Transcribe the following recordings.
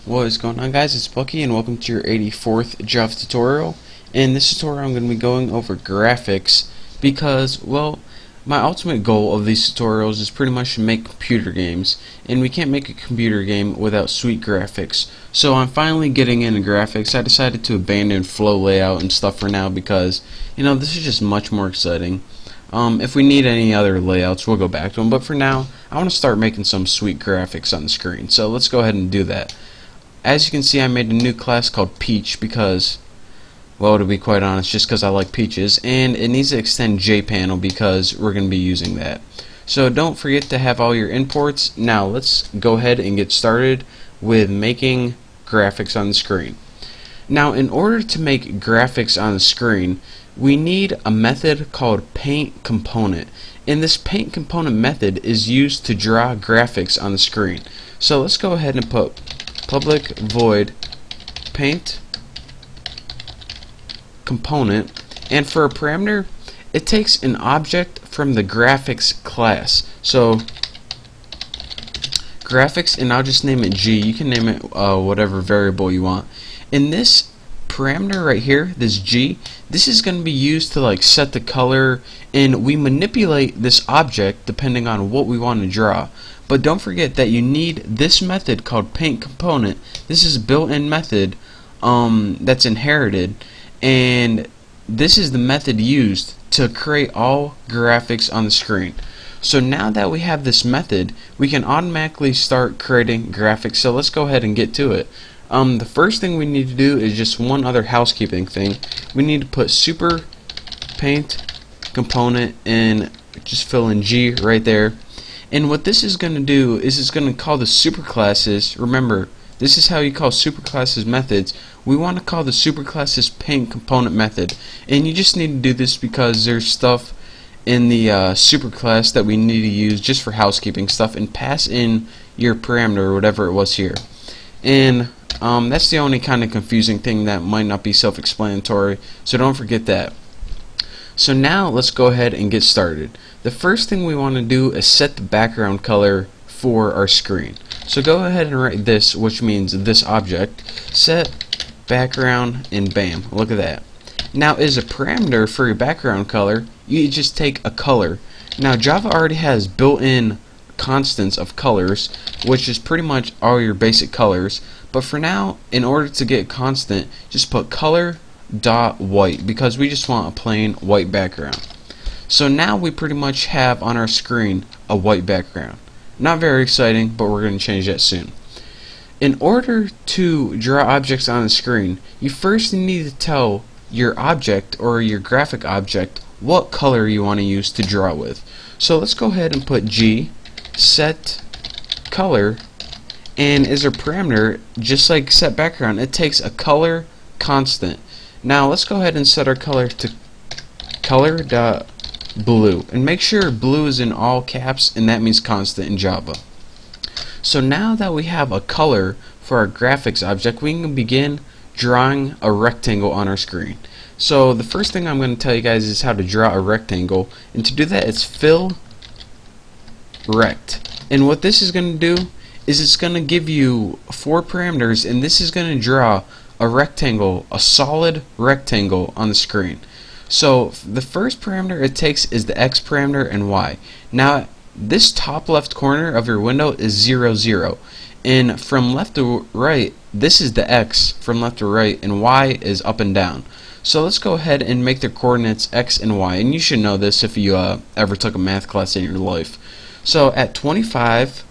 What is going on, guys? It's Bucky and welcome to your 84th Java tutorial. In this tutorial I'm going to be going over graphics because, well, my ultimate goal of these tutorials is pretty much to make computer games, and we can't make a computer game without sweet graphics. So I'm finally getting into graphics. I decided to abandon flow layout and stuff for now because, this is just much more exciting. If we need any other layouts, we'll go back to them, but for now I want to start making some sweet graphics on the screen. So let's go ahead and do that. As you can see, I made a new class called Peach because, well, to be quite honest, just because I like peaches, and it needs to extend JPanel because we're going to be using that. So don't forget to have all your imports. Now let's go ahead and get started with making graphics on the screen. Now, in order to make graphics on the screen, we need a method called Paint Component, and this Paint Component method is used to draw graphics on the screen. So let's go ahead and put public void paint component, and for a parameter it takes an object from the graphics class. So graphics, and I'll just name it G. You can name it whatever variable you want. In this parameter right here, this G, this is going to be used to set the color, and we manipulate this object depending on what we want to draw. But don't forget that you need this method called Paint Component. This is a built-in method that's inherited, and this is the method used to create all graphics on the screen. So now that we have this method, we can automatically start creating graphics. So let's go ahead and get to it. The first thing we need to do is just one other housekeeping thing. We need to put super paint component and just fill in G right there. And what this is going to do is it's going to call the superclasses. Remember, this is how you call superclasses methods. We want to call the superclasses paint component method, and you just need to do this because there's stuff in the superclass that we need to use just for housekeeping stuff, and pass in your parameter or whatever it was here. And that's the only kind of confusing thing that might not be self-explanatory, so don't forget that. So now let's go ahead and get started. The first thing we want to do is set the background color for our screen. So go ahead and write this, which means this object, set background, and bam, look at that. Now, as a parameter for your background color, you just take a color. Now, Java already has built-in constants of colors, which is pretty much all your basic colors, but for now, in order to get constant, just put color dot white because we just want a plain white background. So now we pretty much have on our screen a white background. Not very exciting, but we're going to change that soon. In order to draw objects on the screen, you first need to tell your object or your graphic object what color you want to use to draw with. So let's go ahead and put G set color, and as a parameter, just like set background, it takes a color constant. Now let's go ahead and set our color to color dot blue, and make sure blue is in all caps, and that means constant in Java. So now that we have a color for our graphics object, we can begin drawing a rectangle on our screen. So the first thing I'm going to tell you guys is how to draw a rectangle, and to do that it's fill rect. And what this is going to do is it's going to give you 4 parameters, and this is going to draw a rectangle, a solid rectangle on the screen. So the first parameter it takes is the X parameter and Y. Now this top left corner of your window is 0, 0, and from left to right this is the X from left to right, and Y is up and down. So let's go ahead and make the coordinates X and Y, and you should know this if you ever took a math class in your life. So at 25,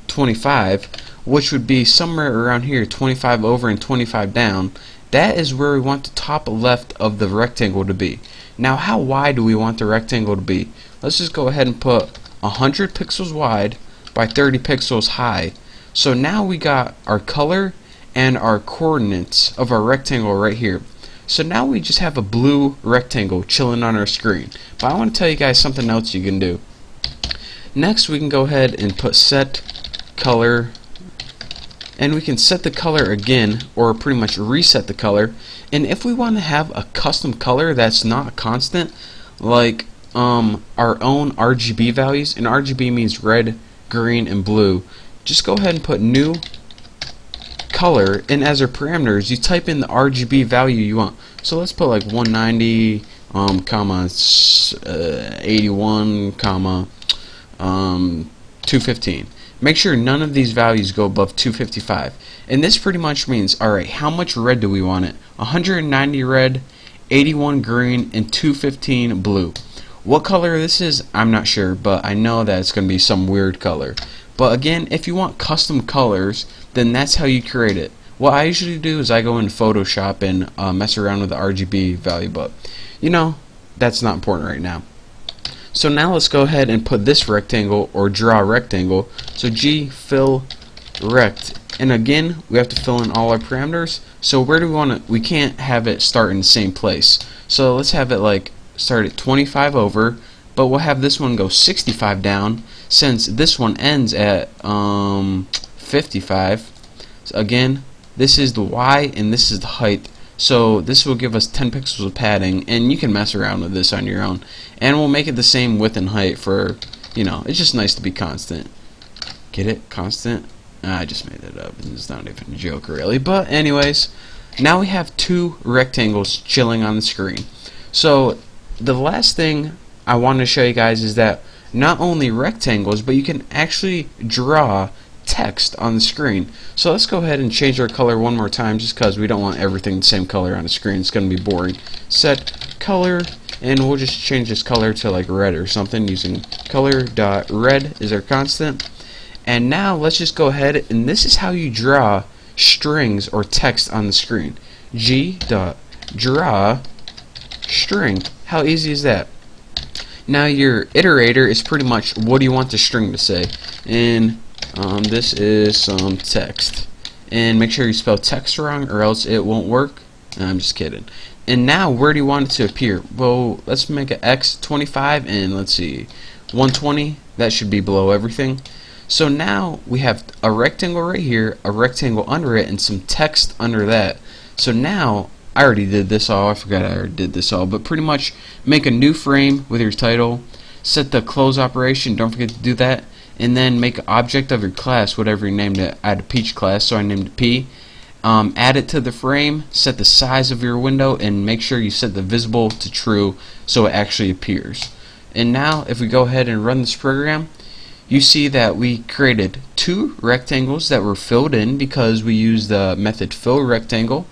25, which would be somewhere around here, 25 over and 25 down, that is where we want the top left of the rectangle to be. Now, how wide do we want the rectangle to be? Let's just go ahead and put 100 pixels wide by 30 pixels high. So now we got our color and our coordinates of our rectangle right here. So now we just have a blue rectangle chilling on our screen. But I want to tell you guys something else you can do. Next, we can go ahead and put set color, and we can set the color again, or pretty much reset the color. And if we want to have a custom color that's not constant, like our own RGB values, and RGB means red, green, and blue, just go ahead and put new color, and as our parameters, you type in the RGB value you want. So let's put like 190, comma 81, comma 215. Make sure none of these values go above 255. And this pretty much means, alright, how much red do we want it? 190 red, 81 green, and 215 blue. What color this is, I'm not sure, but I know that it's going to be some weird color. But again, if you want custom colors, then that's how you create it. What I usually do is I go into Photoshop and mess around with the RGB value, but you know, that's not important right now. So now let's go ahead and put this rectangle, or draw a rectangle. So G, fill, rect. And again, we have to fill in all our parameters. So where do we want to, we can't have it start in the same place. So let's have it like start at 25 over, but we'll have this one go 65 down, since this one ends at 55. So again, this is the Y and this is the height. So this will give us 10 pixels of padding, and you can mess around with this on your own. And we'll make it the same width and height for, you know, it's just nice to be constant. Get it? Constant? I just made it up. It's not even a joke really. But anyways, now we have two rectangles chilling on the screen. So the last thing I want to show you guys is that not only rectangles, but you can actually draw text on the screen. So let's go ahead and change our color one more time, just because we don't want everything the same color on the screen. It's going to be boring. Set color, and we'll just change this color to like red or something using color.red is our constant. And now let's just go ahead, and this is how you draw strings or text on the screen. G.draw string. How easy is that? Now your iterator is pretty much what do you want the string to say. And this is some text. And make sure you spell text wrong or else it won't work. I'm just kidding. And now where do you want it to appear? Well, let's make an X25 and let's see, 120. That should be below everything. So now we have a rectangle right here, a rectangle under it, and some text under that. So now I already did this all. I forgot I already did this all. But pretty much make a new frame with your title. Set the close operation. Don't forget to do that. And then make an object of your class, whatever you named it. I had a peach class, so I named it P. Add it to the frame. Set the size of your window, and make sure you set the visible to true so it actually appears. And now if we go ahead and run this program, you see that we created two rectangles that were filled in because we used the method fill rectangle.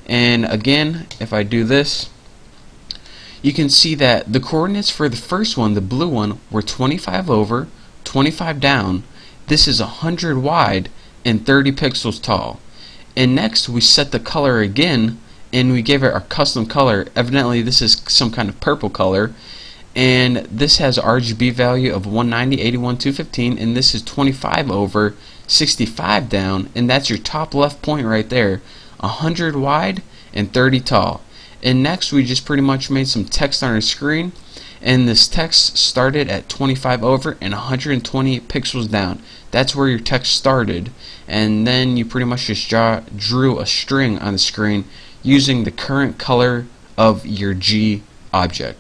And again, if I do this, you can see that the coordinates for the first one, the blue one, were 25 over, 25 down. This is 100 wide and 30 pixels tall. And next we set the color again, and we gave it our custom color. Evidently this is some kind of purple color. And this has RGB value of 190, 81, 215, and this is 25 over, 65 down, and that's your top left point right there, 100 wide and 30 tall. And next we just pretty much made some text on our screen, and this text started at 25 over and 120 pixels down. That's where your text started, and then you pretty much just drew a string on the screen using the current color of your G object.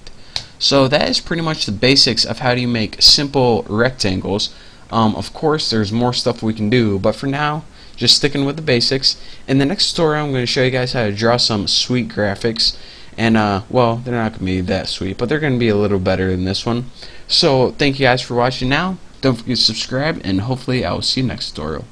So that is pretty much the basics of how do you make simple rectangles. Of course there's more stuff we can do, but for now just sticking with the basics. In the next tutorial I'm going to show you guys how to draw some sweet graphics, and well, they're not going to be that sweet, but they're going to be a little better than this one. So thank you guys for watching. Now don't forget to subscribe, and hopefully I will see you next tutorial.